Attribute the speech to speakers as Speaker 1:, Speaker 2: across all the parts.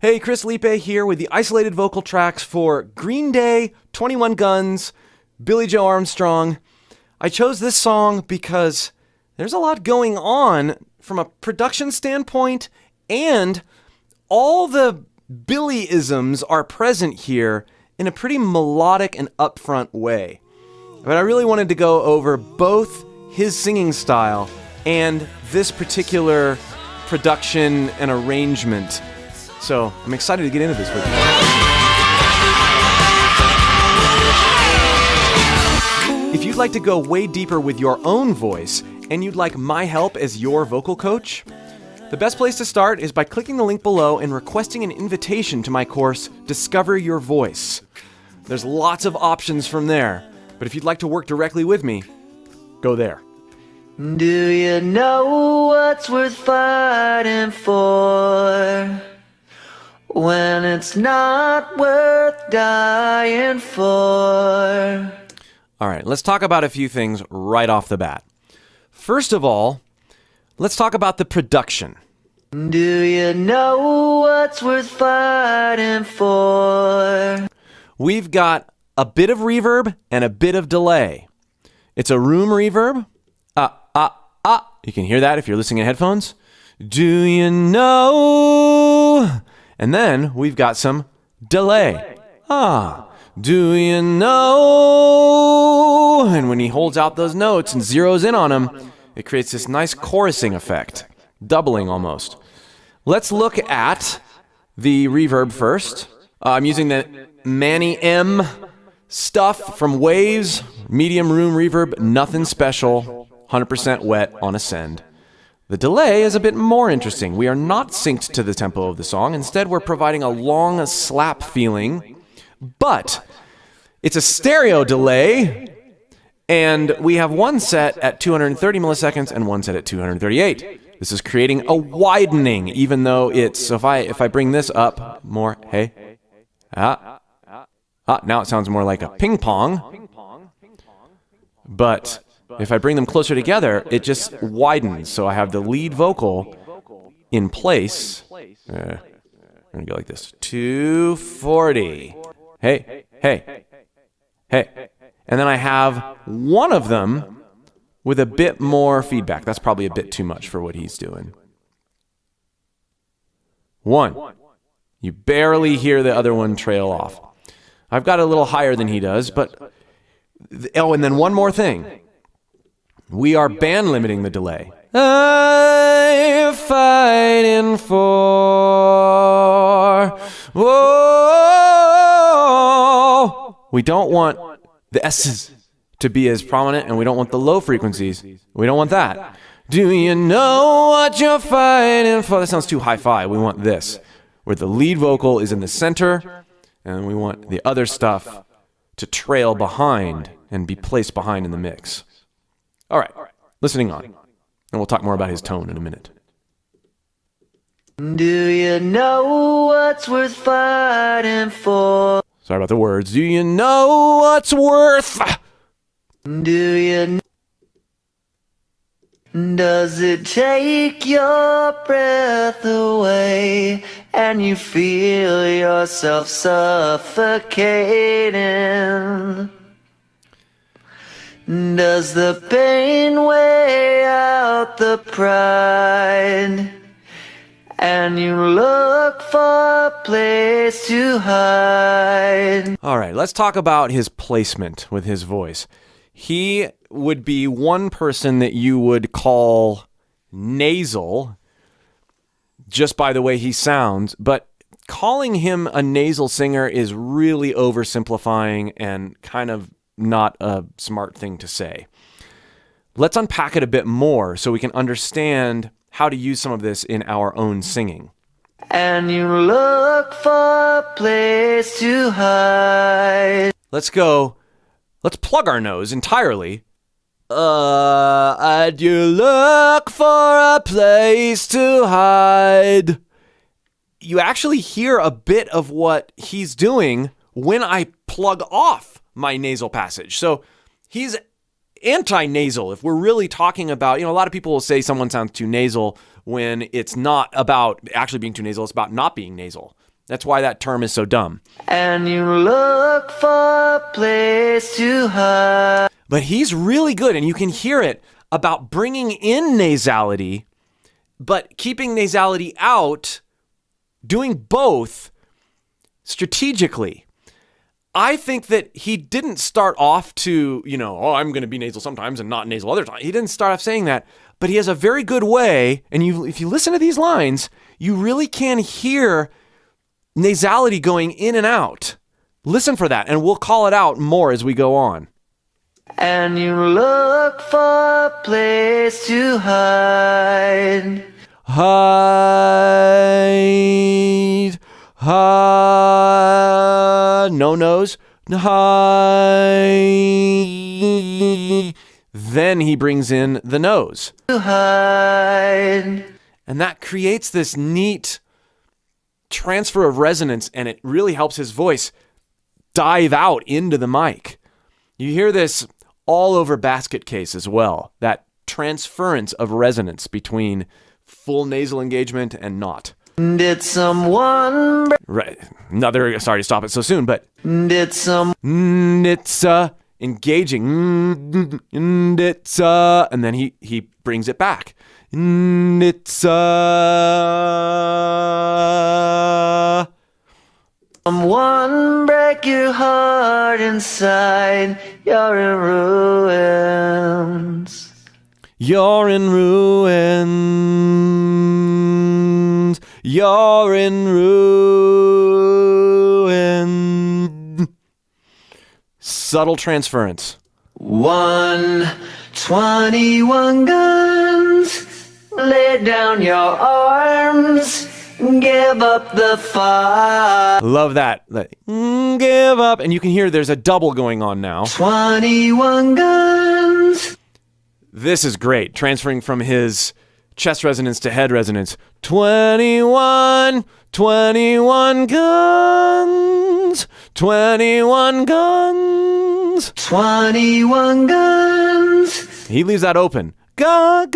Speaker 1: Hey, Chris Lipe here with the isolated vocal tracks for Green Day, 21 Guns, Billie Joe Armstrong. I chose this song because there's a lot going on from a production standpoint, and all the Billy-isms are present here in a pretty melodic and upfront way. But I really wanted to go over both his singing style and this particular production and arrangement. So I'm excited to get into this with you. If you'd like to go way deeper with your own voice and you'd like my help as your vocal coach, the best place to start is by clicking the link below and requesting an invitation to my course, Discover Your Voice. There's lots of options from there, but if you'd like to work directly with me, go there.
Speaker 2: Do you know what's worth fighting for when it's not worth dying for?
Speaker 1: All right, let's talk about a few things right off the bat. First of all, let's talk about the production.
Speaker 2: Do you know what's worth fighting for?
Speaker 1: We've got a bit of reverb and a bit of delay. It's a room reverb. You can hear that if you're listening in headphones. Do you know? And then we've got some delay. Do you know? And when he holds out those notes and zeroes in on them, it creates this nice chorusing effect, doubling almost. Let's look at the reverb first. I'm using the Manny M stuff from Waves, medium room reverb, nothing special, 100% wet on Ascend. The delay is a bit more interesting. We are not synced to the tempo of the song. Instead, we're providing a long slap feeling, but it's a stereo delay, and we have one set at 230 milliseconds and one set at 238. This is creating a widening, even though it's, so if I bring this up more, now it sounds more like a ping pong, but if I bring them closer together, it just widens. So I have the lead vocal in place. I'm gonna go like this. 240. Hey. And then I have one of them with a bit more feedback. That's probably a bit too much for what he's doing. 1. You barely hear the other one trail off. I've got it a little higher than he does, but... Oh, and then one more thing. We are band limiting the delay. I'm fighting for... Whoa! We don't want the S's to be as prominent, and we don't want the low frequencies. We don't want that. Do you know what you're fighting for? That sounds too hi-fi. We want this, where the lead vocal is in the center, and we want the other stuff to trail behind and be placed behind in the mix. All right, listening on, and we'll talk more about his tone in a minute.
Speaker 2: Do you know what's worth fighting for?
Speaker 1: Sorry about the words. Do you know what's worth?
Speaker 2: Do you? Does it take your breath away and you feel yourself suffocating? Does the pain weigh out the pride and you look for a place to hide?
Speaker 1: All right, let's talk about his placement with his voice. He would be one person that you would call nasal just by the way he sounds, but calling him a nasal singer is really oversimplifying and kind of not a smart thing to say. Let's unpack it a bit more so we can understand how to use some of this in our own singing.
Speaker 2: And you look for a place to hide.
Speaker 1: Let's plug our nose entirely. And you look for a place to hide. You actually hear a bit of what he's doing when I plug off my nasal passage. So he's anti-nasal. If we're really talking about, a lot of people will say someone sounds too nasal when it's not about actually being too nasal, it's about not being nasal. That's why that term is so dumb.
Speaker 2: And you look for a place to hide.
Speaker 1: But he's really good, and you can hear it about bringing in nasality, but keeping nasality out, doing both strategically. I think that he didn't start off to, I'm going to be nasal sometimes and not nasal other times. He didn't start off saying that, but he has a very good way, and if you listen to these lines, you really can hear nasality going in and out. Listen for that, and we'll call it out more as we go on.
Speaker 2: And you look for a place to hide.
Speaker 1: Hide. No nose. Hide. Then he brings in the nose.
Speaker 2: To hide.
Speaker 1: And that creates this neat transfer of resonance, and it really helps his voice dive out into the mic. You hear this all over Basket Case as well, that transference of resonance between full nasal engagement and not.
Speaker 2: Did someone...
Speaker 1: Right. Sorry to stop it so soon, but...
Speaker 2: Did some...
Speaker 1: It's engaging. It's and then he brings it back. It's
Speaker 2: Someone break your heart inside. You're in ruins.
Speaker 1: You're in ruins. You're in ruins. Subtle transference.
Speaker 2: 121 guns. Lay down your arms. Give up the fight.
Speaker 1: Love that. Give up. And you can hear there's a double going on now.
Speaker 2: 21 guns.
Speaker 1: This is great. Transferring from his chest resonance to head resonance. 21 guns. 21 guns.
Speaker 2: 21 guns.
Speaker 1: He leaves that open. Guns.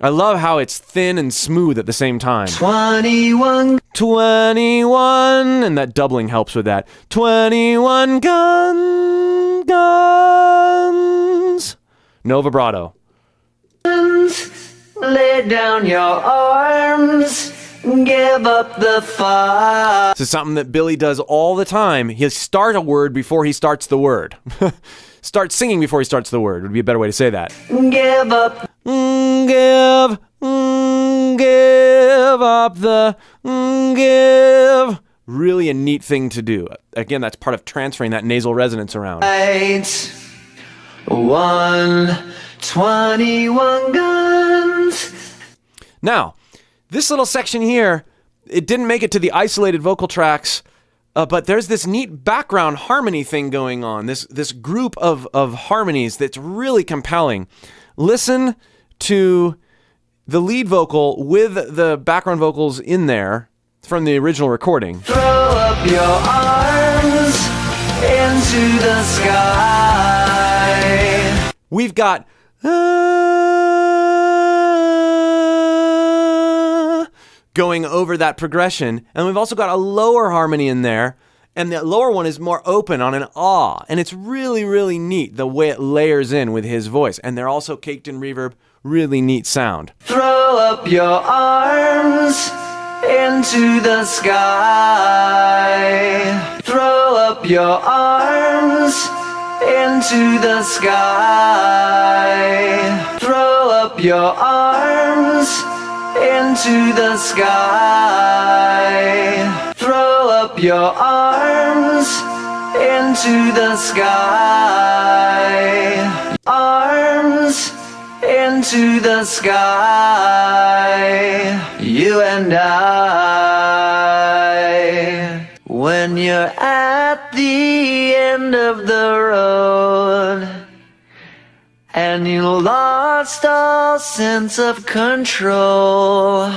Speaker 1: I love how it's thin and smooth at the same time.
Speaker 2: 21.
Speaker 1: 21, and that doubling helps with that. 21 guns. No vibrato.
Speaker 2: Lay down your arms. Give up the fight.
Speaker 1: This is something that Billy does all the time. He'll start a word before he starts the word. Start singing before he starts the word would be a better way to say that.
Speaker 2: Give up.
Speaker 1: Give up the give. Really a neat thing to do. Again, that's part of transferring that nasal resonance around.
Speaker 2: 121 guns.
Speaker 1: Now, this little section here, it didn't make it to the isolated vocal tracks, but there's this neat background harmony thing going on. This group of harmonies that's really compelling. Listen to the lead vocal with the background vocals in there from the original recording.
Speaker 2: Throw up your arms into the sky.
Speaker 1: We've got going over that progression, and we've also got a lower harmony in there, and the lower one is more open on an ah, and it's really, really neat the way it layers in with his voice, and they're also caked in reverb. Really neat sound.
Speaker 2: Throw up your arms into the sky. Throw up your arms into the sky. Throw up your arms into the sky. Throw up your arms into the sky. Arms into the sky. You and I. When you're at the end of the road and you lost all sense of control.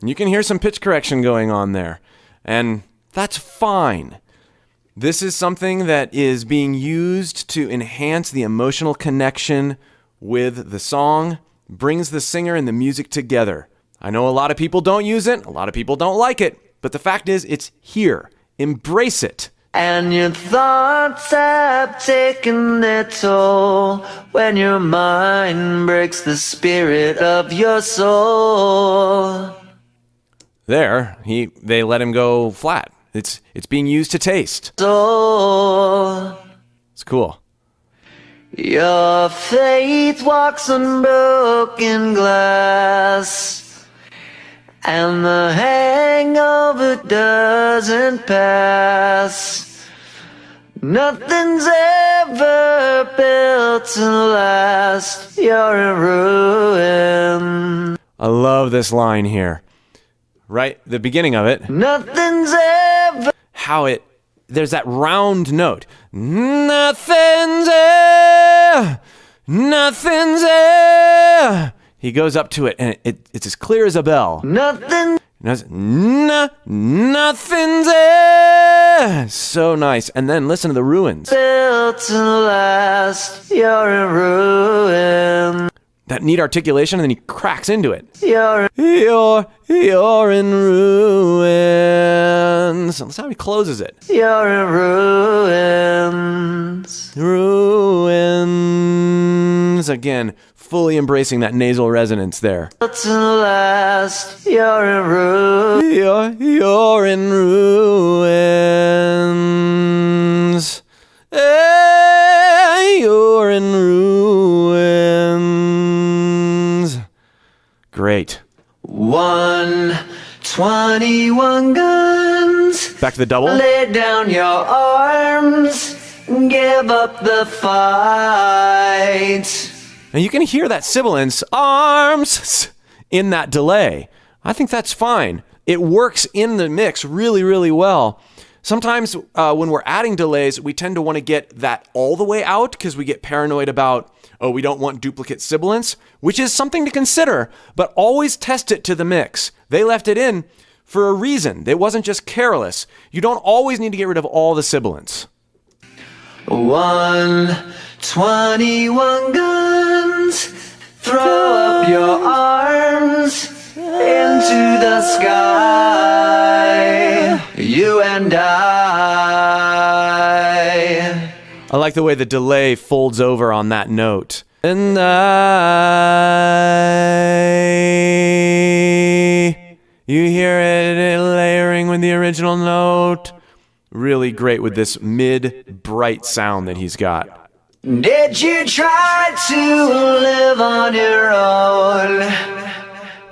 Speaker 1: You can hear some pitch correction going on there, and that's fine. This is something that is being used to enhance the emotional connection with the song, brings the singer and the music together. I know a lot of people don't use it, a lot of people don't like it, but the fact is it's here. Embrace it.
Speaker 2: And your thoughts have taken their toll when your mind breaks the spirit of your soul.
Speaker 1: There, they let him go flat. It's being used to taste.
Speaker 2: Soul.
Speaker 1: It's cool.
Speaker 2: Your faith walks on broken glass, and the hangover doesn't pass. Nothing's ever built to last. You're in ruin.
Speaker 1: I love this line here. Right? The beginning of it.
Speaker 2: Nothing's ever.
Speaker 1: There's that round note. Nothing's ever. Nothing's ever. He goes up to it, and it's as clear as a bell.
Speaker 2: Nothing.
Speaker 1: Nothing's ever. So nice. And then listen to the ruins.
Speaker 2: Built to last. You're in ruin.
Speaker 1: That neat articulation, and then he cracks into it.
Speaker 2: You're
Speaker 1: in ruins. That's how he closes it.
Speaker 2: You're in ruins.
Speaker 1: Ruins. Again, fully embracing that nasal resonance there.
Speaker 2: Built to last. You're in ruins.
Speaker 1: You're in ruins. You're in ruins. Great.
Speaker 2: 121 guns.
Speaker 1: Back to the double.
Speaker 2: Lay down your arms. Give up the fight.
Speaker 1: And you can hear that sibilance, arms, in that delay. I think that's fine. It works in the mix really, really well. Sometimes when we're adding delays, we tend to want to get that all the way out because we get paranoid about, we don't want duplicate sibilance, which is something to consider, but always test it to the mix. They left it in for a reason. It wasn't just careless. You don't always need to get rid of all the sibilance.
Speaker 2: 121 guns. Throw up your arms into the sky. You and I
Speaker 1: like the way the delay folds over on that note. And you hear it layering with the original note. Really great with this mid-bright sound that he's got.
Speaker 2: Did you try to live on your own?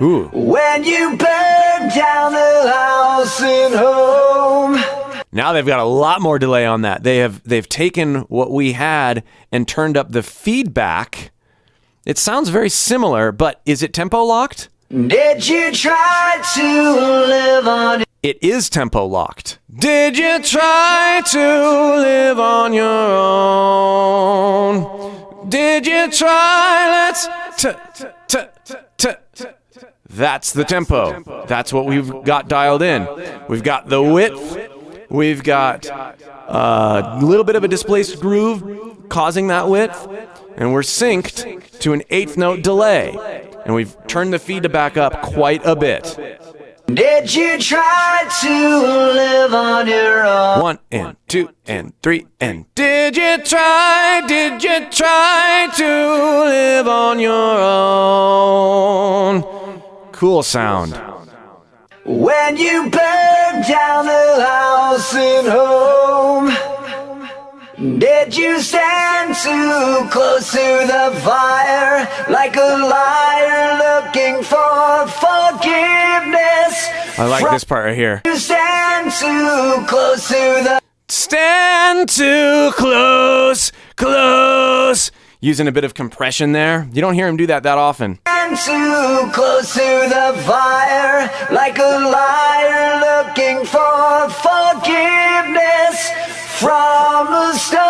Speaker 1: Ooh.
Speaker 2: When you burned down the house and home.
Speaker 1: Now they've got a lot more delay on that. They've taken what we had and turned up the feedback. It sounds very similar, but is it tempo locked?
Speaker 2: Did you try to live on?
Speaker 1: It is tempo locked. Did you try to live on your own? Did you try? That's the tempo. That's what we've got dialed in. We've got the width. We've got a little bit of a displaced groove causing that width. And we're synced to an eighth note delay. And we've turned the feedback up quite a bit.
Speaker 2: Did you try to live on your own?
Speaker 1: 1 and 2 and 3 and did you try to live on your own? Cool sound.
Speaker 2: When you burned down the house and home, did you stand too close to the fire like a liar looking for forgiveness?
Speaker 1: I like this part right here.
Speaker 2: You stand too close to the...
Speaker 1: Stand too close. Using a bit of compression there. You don't hear him do that often.
Speaker 2: Stand too close to the fire like a liar looking for forgiveness from the stone.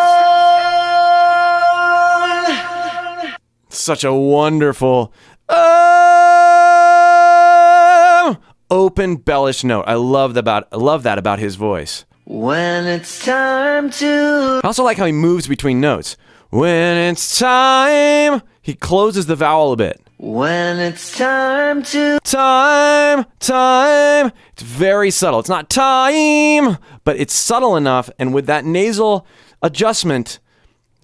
Speaker 1: Such a wonderful open bellish note. I love that about his voice.
Speaker 2: When it's time to...
Speaker 1: I also like how he moves between notes. When it's time, he closes the vowel a bit.
Speaker 2: When it's time to
Speaker 1: Time. It's very subtle. It's not time, but it's subtle enough, and with that nasal adjustment,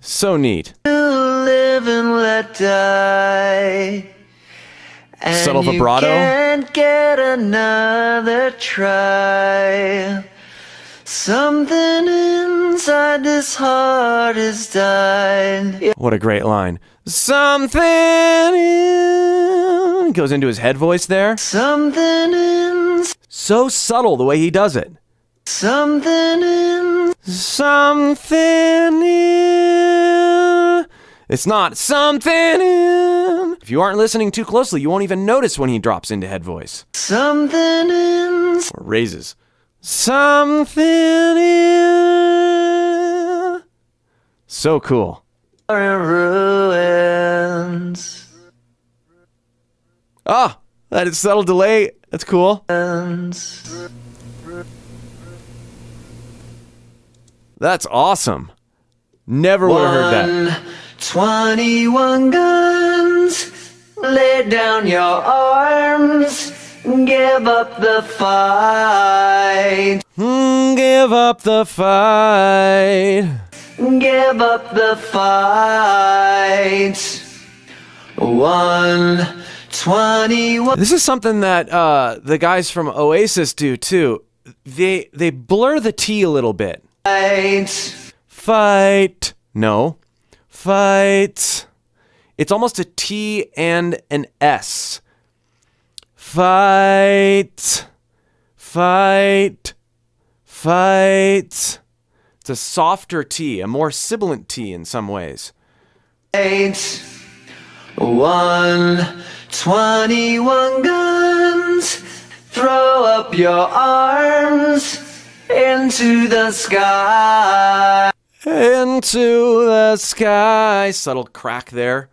Speaker 1: so neat.
Speaker 2: live and let die. And
Speaker 1: Subtle vibrato.
Speaker 2: You can't get another try. Something inside this heart has died.
Speaker 1: What a great line. Something in... Goes into his head voice there.
Speaker 2: Something in...
Speaker 1: So subtle the way he does it.
Speaker 2: Something in...
Speaker 1: Something in... It's not something in... If you aren't listening too closely, you won't even notice when he drops into head voice.
Speaker 2: Something in...
Speaker 1: Or raises. Something in... So cool.
Speaker 2: ruins.
Speaker 1: Ah, that is subtle delay. That's cool. That's awesome. Never would have heard that.
Speaker 2: 21 guns. Lay down your arms. Give up the fight.
Speaker 1: Give up the fight.
Speaker 2: Give up the fight. 121.
Speaker 1: This is something that the guys from Oasis do too. They blur the T a little bit. Fight. No. Fight. It's almost a T and an S. Fight. Fight. Fight. It's a softer T, a more sibilant T in some ways.
Speaker 2: 121 guns. Throw up your arms into the sky.
Speaker 1: Into the sky. Subtle crack there.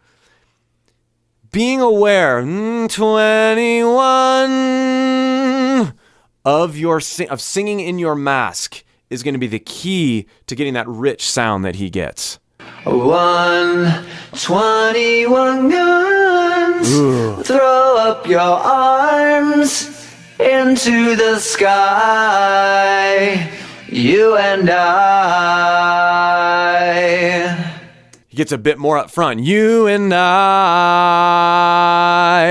Speaker 1: Being aware, 21 of singing in your mask is going to be the key to getting that rich sound that he gets.
Speaker 2: 121 guns.
Speaker 1: Ooh.
Speaker 2: Throw up your arms into the sky. You and I.
Speaker 1: He gets a bit more up front. You and I.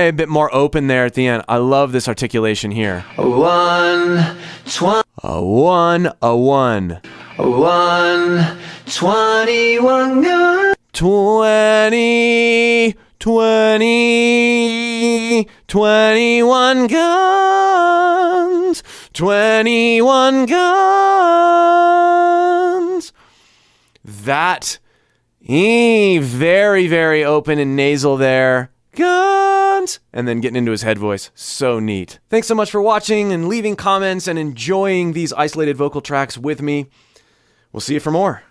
Speaker 1: A bit more open there at the end. I love this articulation here.
Speaker 2: 121 guns.
Speaker 1: 21 guns. 21 guns. That very, very open and nasal there. Guns. And then getting into his head voice. So neat. Thanks so much for watching and leaving comments and enjoying these isolated vocal tracks with me. We'll see you for more.